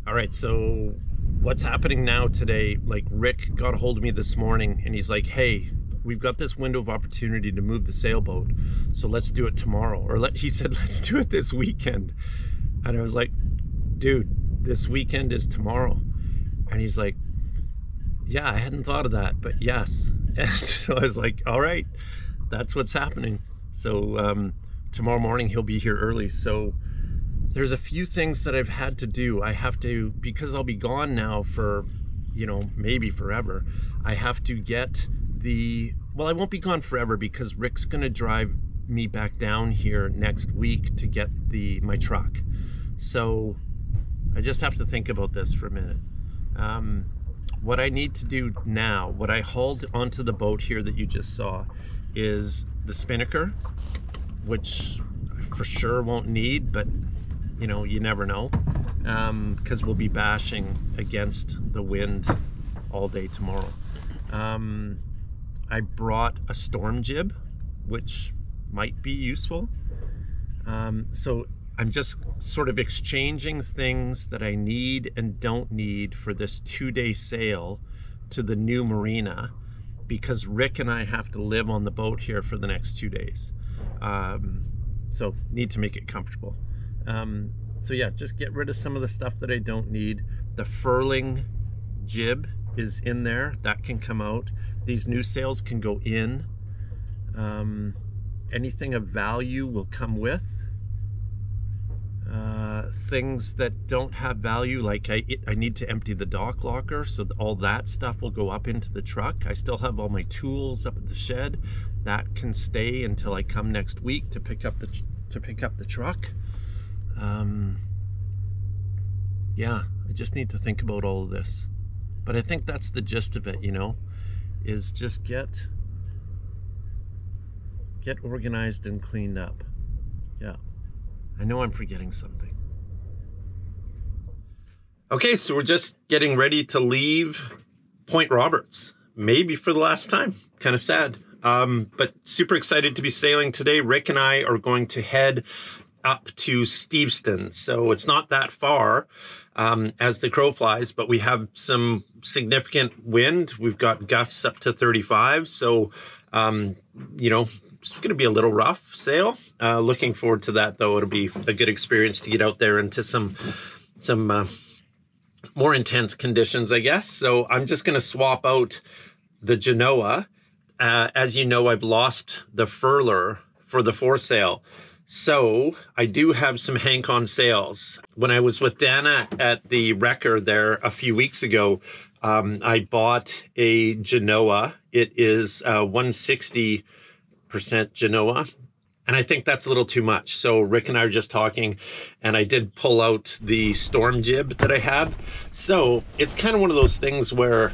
All right, so what's happening now today, like Rick got a hold of me this morning and he's like, hey, we've got this window of opportunity to move the sailboat, so let's do it tomorrow. He said, let's do it this weekend. And I was like, dude, this weekend is tomorrow. And he's like, yeah, I hadn't thought of that, but yes. And so I was like, all right, that's what's happening. So tomorrow morning he'll be here early. So there's a few things that I've had to do. I have to, because I'll be gone now for, maybe forever. I have to get well, I won't be gone forever because Rick's gonna drive me back down here next week to get my truck. So I just have to think about this for a minute. What I need to do now, what I hauled onto the boat here that you just saw, is the spinnaker, which I for sure won't need, but you never know, because we'll be bashing against the wind all day tomorrow. I brought a storm jib, which might be useful. So I'm just sort of exchanging things that I need and don't need for this 2-day sail to the new marina, because Rick and I have to live on the boat here for the next 2 days. So need to make it comfortable. So yeah, just get rid of some of the stuff that I don't need. The furling jib is in there, that can come out. These new sails can go in. Anything of value will come with. Things that don't have value, like I need to empty the dock locker, so all that stuff will go up into the truck. I still have all my tools up at the shed. That can stay until I come next week to pick up the truck. Yeah, I just need to think about all of this. But I think that's the gist of it, is just get organized and cleaned up. Yeah. I know I'm forgetting something. Okay, so we're just getting ready to leave Point Roberts, maybe for the last time. Kind of sad, but super excited to be sailing today. Rick and I are going to head up to Steveston, so it's not that far as the crow flies, but we have some significant wind. We've got gusts up to 35, so it's going to be a little rough sail. Looking forward to that, though. It'll be a good experience to get out there into some more intense conditions, I guess. So I'm just going to swap out the Genoa. As you know, I've lost the furler for the foresail. So I do have some Hank-on sails. When I was with Dana at the wrecker there a few weeks ago, I bought a Genoa. It is 160% Genoa. And I think that's a little too much. So Rick and I were just talking, and I did pull out the storm jib that I have. So it's kind of one of those things where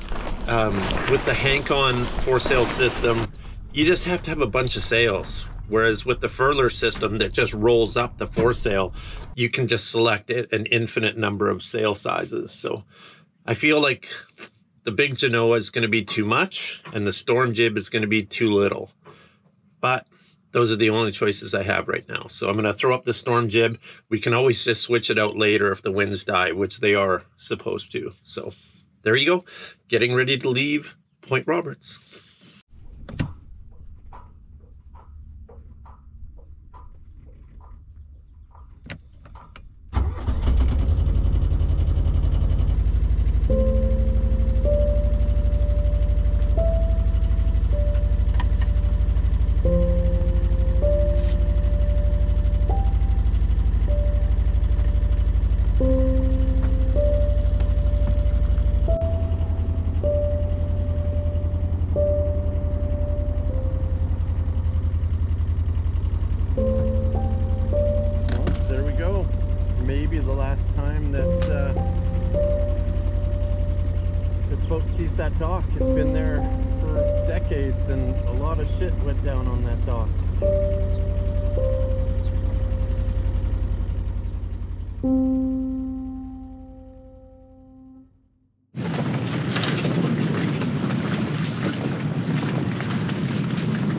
with the Hank-on foresail system, you just have to have a bunch of sails. Whereas with the furler system that just rolls up the foresail, you can just select an infinite number of sail sizes. So I feel like the big Genoa is going to be too much and the storm jib is going to be too little. But those are the only choices I have right now. So I'm going to throw up the storm jib. We can always just switch it out later if the winds die, which they are supposed to. So there you go. Getting ready to leave Point Roberts. Maybe the last time that this boat sees that dock. It's been there for decades and a lot of shit went down on that dock.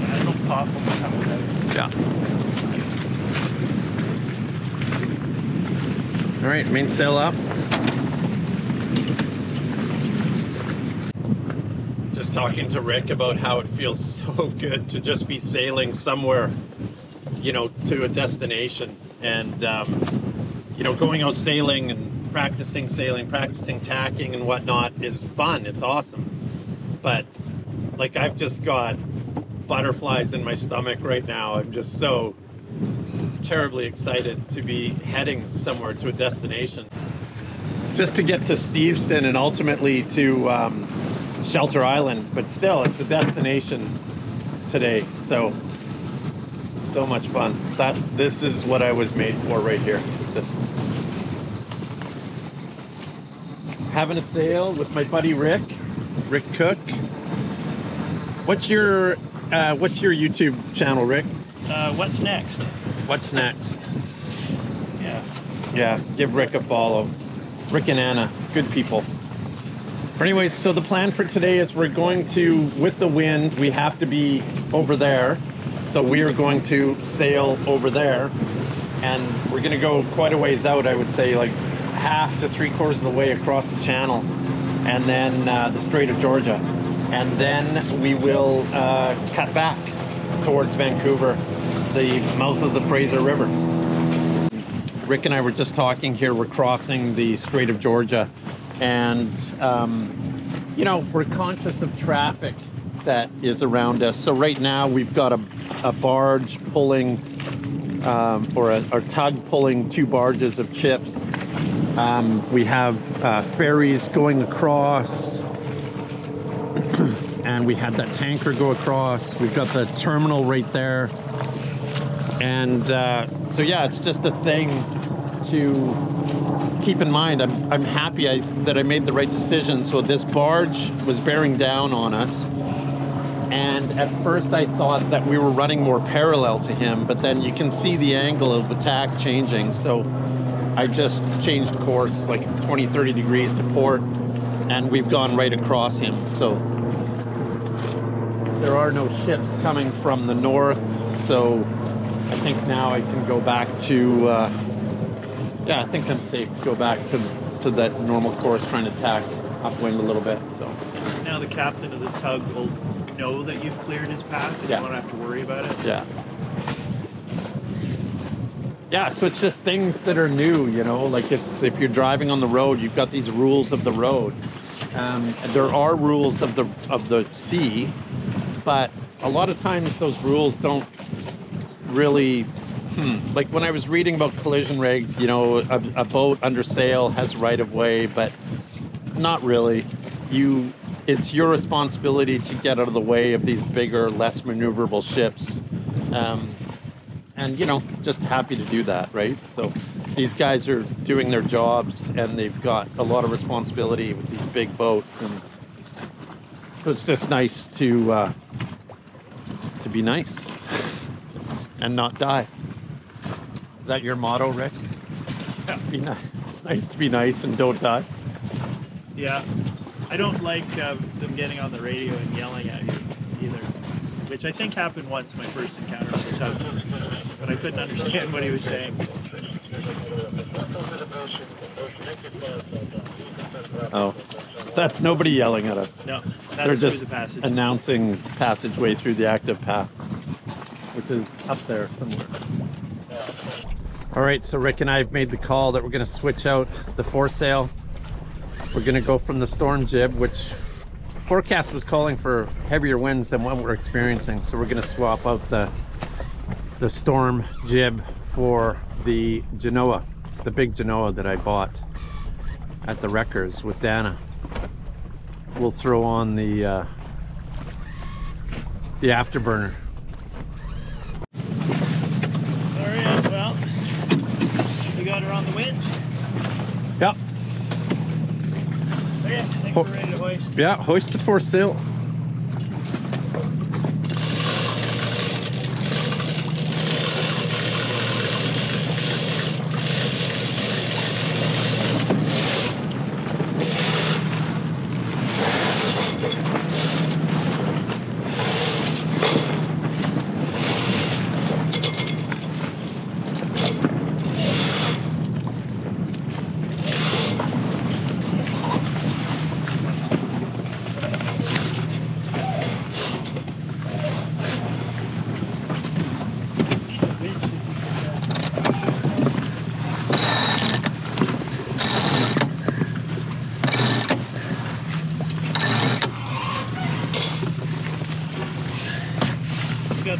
Yeah, it'll pop when we come out. Yeah. All right, mainsail up. talking to Rick about how it feels so good to just be sailing somewhere, you know, to a destination. And, you know, going out sailing and practicing sailing, practicing tacking and whatnot is fun. It's awesome. But, like, I've just got butterflies in my stomach right now. I'm just so terribly excited to be heading somewhere to a destination. Just to get to Steveston and ultimately to Shelter Island, but still it's a destination today. So much fun. This is what I was made for right here. Just having a sail with my buddy Rick Cook. What's your YouTube channel, Rick? What's next? What's next? Yeah. Give Rick a follow. Rick and Anna, good people. Anyways, so the plan for today is we're going to, with the wind, we have to be over there. So we are going to sail over there, and we're going to go quite a ways out, I would say, like half to 3/4 of the way across the channel, and then the Strait of Georgia. And then we will cut back towards Vancouver, the mouth of the Fraser River. Rick and I were just talking here. We're crossing the Strait of Georgia, and you know, we're conscious of traffic that is around us. So right now we've got a barge pulling, or a tug pulling 2 barges of chips. We have ferries going across, and we had that tanker go across. We've got the terminal right there. And so yeah, it's just a thing to keep in mind. I'm happy that I made the right decision. So this barge was bearing down on us, and at first I thought that we were running more parallel to him, but then you can see the angle of attack changing. So I just changed course like 20-30 degrees to port, and we've gone right across him. So there are no ships coming from the north, so I think now I can go back to, yeah, I think I'm safe to go back to that normal course, trying to tack upwind a little bit. So now the captain of the tug will know that you've cleared his path, and you won't have to worry about it. Yeah, so it's just things that are new, you know, like it's, if you're driving on the road, you've got these rules of the road. There are rules of the sea, but a lot of times those rules don't really, like when I was reading about collision regs, you know, a boat under sail has right of way, but not really. It's your responsibility to get out of the way of these bigger, less maneuverable ships. And, you know, just happy to do that, right? So these guys are doing their jobs, and they've got a lot of responsibility with these big boats. And so it's just nice to be nice and not die. Is that your motto, Rick? Yeah. Nice to be nice and don't die. Yeah. I don't like them getting on the radio and yelling at you either, which I think happened once, my first encounter on the tug, but I couldn't understand what he was saying. Oh, that's nobody yelling at us. No, that's they're just the passage. announcing passageway through the active path, which is up there somewhere. All right, so Rick and I have made the call that we're going to switch out the foresail. We're going to go from the storm jib, which forecast was calling for heavier winds than what we're experiencing. So we're going to swap out the storm jib for the Genoa, the big Genoa that I bought at the Wreckers with Dana. We'll throw on the afterburner. All right, well, we got her on the wind. Yep. Okay, I think we're ready to hoist. Yeah, hoist the foresail.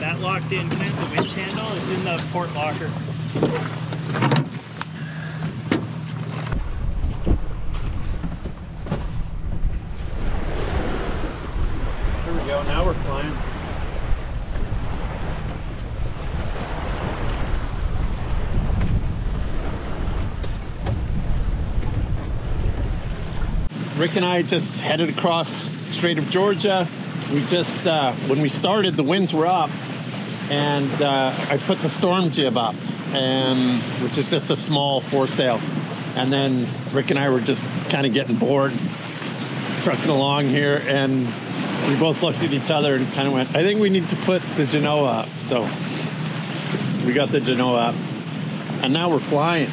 that locked in? Can I have the winch handle? It's in the port locker. There we go, now we're flying. Rick and I just headed across Strait of Georgia. We just, when we started, the winds were up, and I put the storm jib up, and which is just a small foresail. And then Rick and I were just kind of getting bored, trucking along here, and we both looked at each other and kind of went, I think we need to put the Genoa up. So we got the Genoa up, and now we're flying.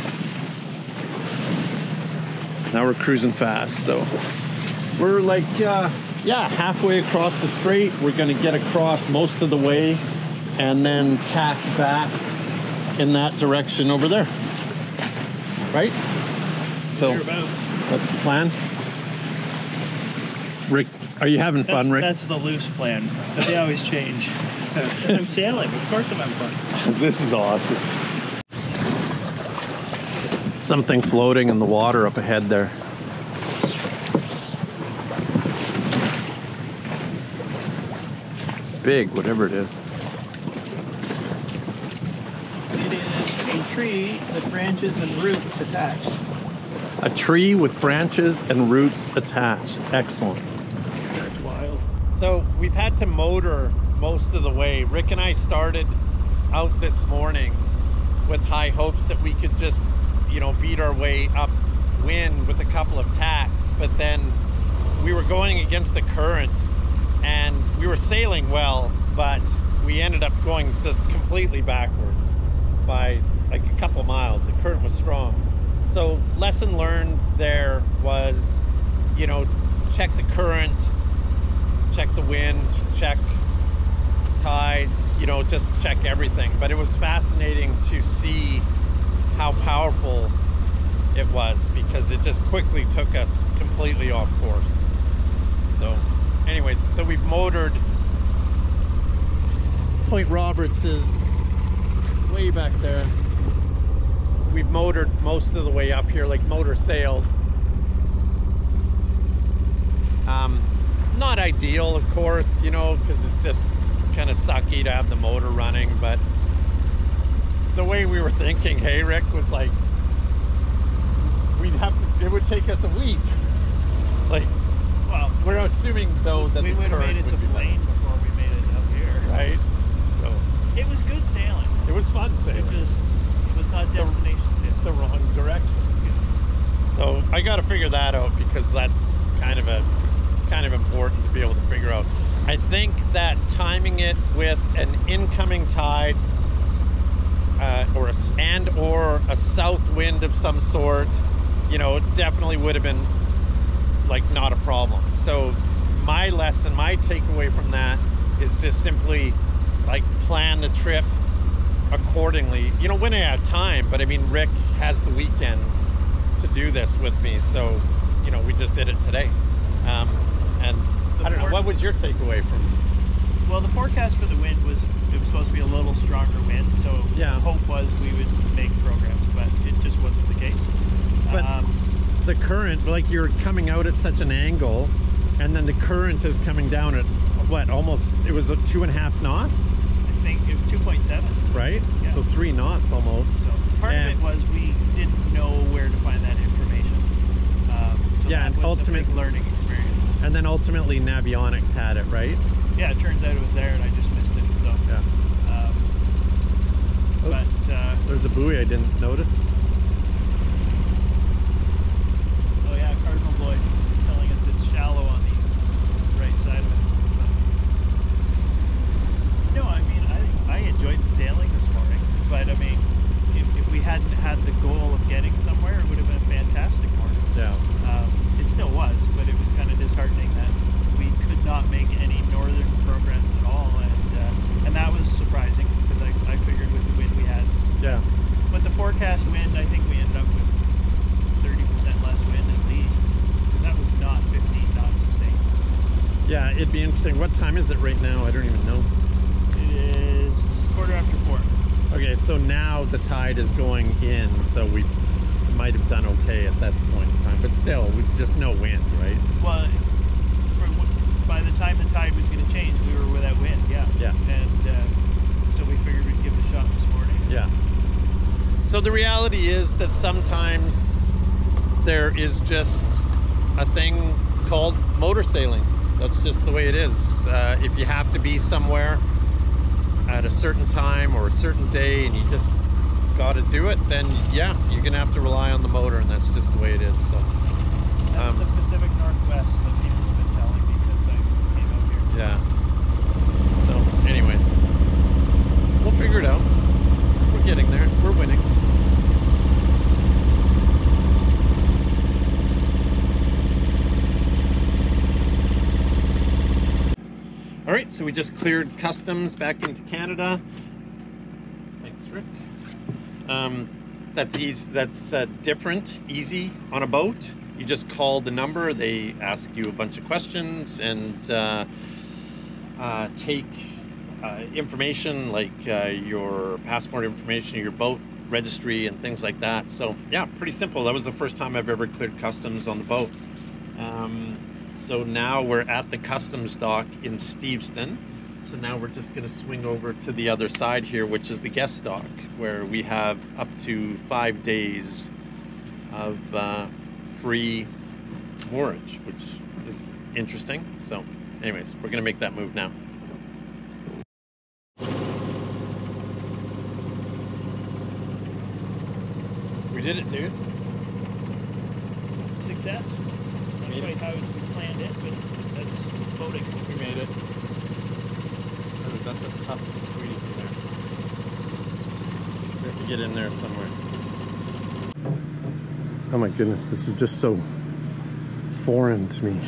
Now we're cruising fast, so we're like, yeah, halfway across the strait. We're gonna get across most of the way and then tack back in that direction over there, right? So that's the plan. Rick, are you having fun, Rick? That's the loose plan, but they always change. I'm sailing, of course I'm having fun. This is awesome. Something floating in the water up ahead there. It's big, whatever it is. It is a tree with branches and roots attached. A tree with branches and roots attached. Excellent. That's wild. So we've had to motor most of the way. Rick and I started out this morning with high hopes that we could just, you know, beat our way upwind with a couple of tacks, but then we were going against the current and we were sailing well, but we ended up going just completely backwards by like a couple miles. The current was strong. So lesson learned there was, you know, check the current, check the wind, check tides, you know, just check everything. But it was fascinating to see how powerful it was, because it just quickly took us completely off course. So anyways, so we've motored. Point Roberts is way back there. We've motored most of the way up here, like motor sailed. Not ideal, of course, you know, because it's just kind of sucky to have the motor running, but the way we were thinking, hey Rick, was like, it would take us a week. Like, well, we're assuming though that we would have made it to Blaine before we made it up here. Right? So it was good sailing. It was fun sailing. It was not destination sailing. The wrong direction. Yeah. So I got to figure that out, because that's kind of important to be able to figure out. I think that timing it with an incoming tide or a south wind of some sort, you know, definitely would have been like not a problem. So my lesson, my takeaway from that is just simply like plan the trip accordingly, you know, when I have time. But I mean, Rick has the weekend to do this with me, so you know, we just did it today. And I don't know, what was your takeaway from? Well, the forecast for the wind was, it was supposed to be a little stronger wind, so yeah, the hope was we would make progress, but it just wasn't the case. But the current, like, you're coming out at such an angle, and then the current is coming down at what, almost, it was 2.5 knots? I think it was 2.7. Right? Yeah. So 3 knots almost. So part of it was we didn't know where to find that information. So yeah, that was a big learning experience. And then ultimately Navionics had it, right? Yeah, it turns out it was there and I just missed it. So yeah. But there's a buoy I didn't notice. Oh yeah, Cardinal Boy telling us it's shallow on the right side of it. No, I mean, I enjoyed the sailing this morning, but I mean, if we hadn't had the goal of getting somewhere, it would have been a fantastic morning. Yeah. It still was, but it was kind of disheartening that we could not make any northern progress at all, and that was surprising, because I figured with the wind we had. Yeah. But the forecast wind, I think we ended up with 30% less wind at least, because that was not 15 knots to say. Yeah, it'd be interesting. What time is it right now? I don't even know. It is after 4. Okay, so now the tide is going in, so we might have done okay at this point in time, but still, just no wind, right? Well, by the time the tide was going to change, we were without wind, yeah. Yeah. And so we figured we'd give it a shot this morning. Yeah. So the reality is that sometimes there is just a thing called motor sailing. That's just the way it is. If you have to be somewhere at a certain time or a certain day and you just got to do it, then yeah, you're going to have to rely on the motor, and that's just the way it is. So that's the Pacific Northwest that people have been telling me since I came out here. Yeah. So anyways, we'll figure it out. We're getting there. We're winning. All right, so we just cleared customs back into Canada. Thanks, Rick. That's easy. That's different, easy on a boat. You just call the number. They ask you a bunch of questions and take information like your passport information, your boat registry, and things like that. So yeah, pretty simple. That was the first time I've ever cleared customs on the boat. So now we're at the customs dock in Steveston. So now we're just going to swing over to the other side here, which is the guest dock, where we have up to 5 days of free moorage, which is interesting. So anyways, we're going to make that move now. We did it, dude. Success. Not quite how we planned it, but that's boating. We made it. Oh, that's a tough squeeze in there. We have to get in there somewhere. Oh my goodness, this is just so foreign to me.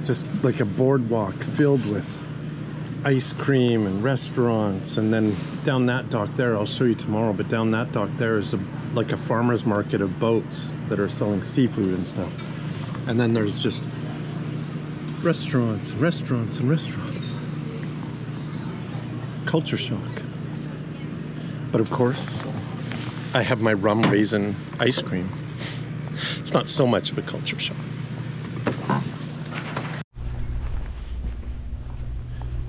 Just like a boardwalk filled with ice cream and restaurants, and then down that dock there, I'll show you tomorrow, but down that dock there is like a farmer's market of boats that are selling seafood and stuff. And then there's just restaurants and restaurants and restaurants. Culture shock. But of course, I have my rum raisin ice cream. It's not so much of a culture shock.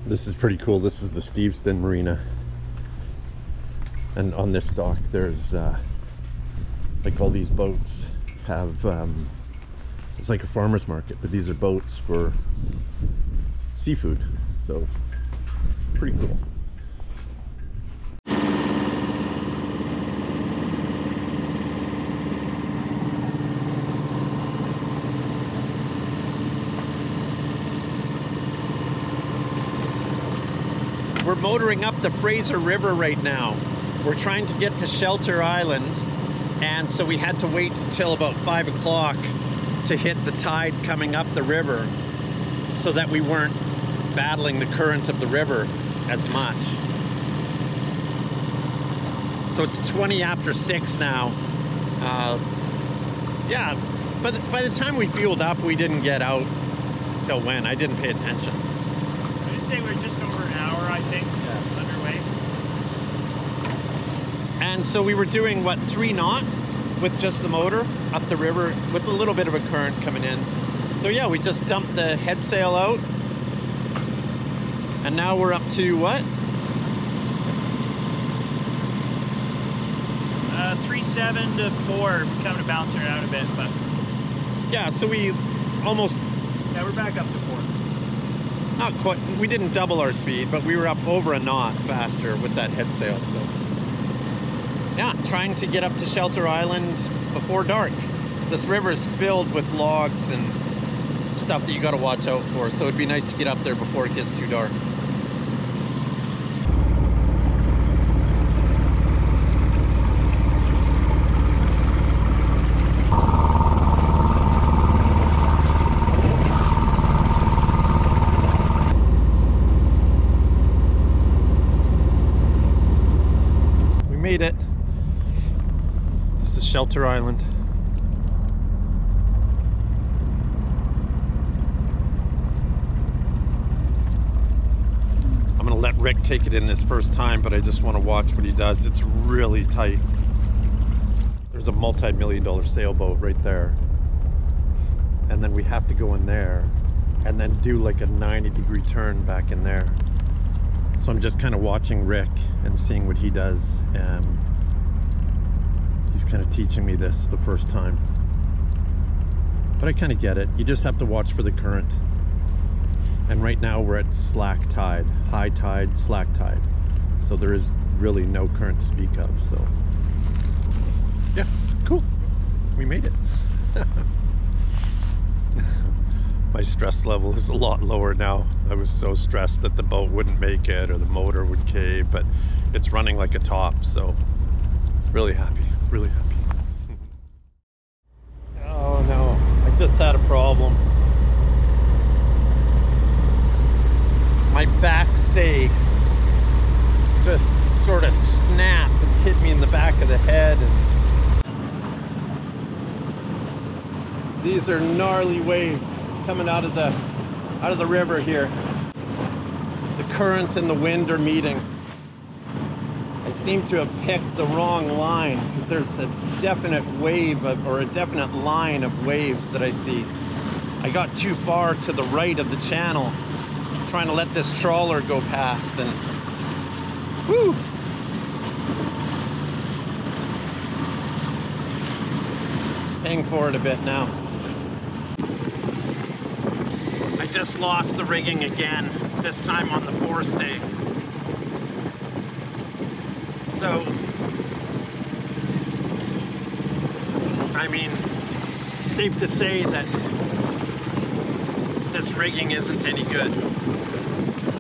This is pretty cool. This is the Steveston Marina. And on this dock, there's like all these boats have, it's like a farmer's market, but these are boats for seafood. So pretty cool. We're motoring up the Fraser River right now. We're trying to get to Shelter Island, and so we had to wait till about 5 o'clock to hit the tide coming up the river so that we weren't battling the current of the river as much. So it's 20 after 6 now. Yeah, but by the time we fueled up, we didn't get out till when? I didn't pay attention. I'd say we're just over an hour, I think, underway. And so we were doing, what, 3 knots with just the motor up the river with a little bit of a current coming in. So yeah, we just dumped the head sail out. And now we're up to what? 3.7 to 4, coming to bounce her out a bit, but Yeah, so we almost... yeah, we're back up to 4. Not quite, we didn't double our speed, but we were up over a knot faster with that head sail, so. Yeah, trying to get up to Shelter Island before dark. This river is filled with logs and stuff that you gotta watch out for, so it'd be nice to get up there before it gets too dark. Made it. This is Shelter Island. I'm gonna let Rick take it in this first time, but I just want to watch what he does. It's really tight. There's a multi-million-dollar sailboat right there. And then we have to go in there and then do like a 90-degree turn back in there. So I'm just kind of watching Rick and seeing what he does. He's kind of teaching me this the first time. But I kind of get it. You just have to watch for the current. And right now we're at slack tide, high tide, slack tide. So there is really no current to speak of. So yeah, cool. We made it. My stress level is a lot lower now. I was so stressed that the boat wouldn't make it or the motor would cave, but it's running like a top. So really happy, really happy. Oh no, I just had a problem. My back stay just sort of snapped and hit me in the back of the head. And these are gnarly waves coming out of the river here. The current and the wind are meeting. I seem to have picked the wrong line because there's a definite wave or a definite line of waves that I see. I got too far to the right of the channel, trying to let this trawler go past, and whoo! Paying for it a bit now. I just lost the rigging again, this time on the forestay. So, I mean, safe to say that this rigging isn't any good.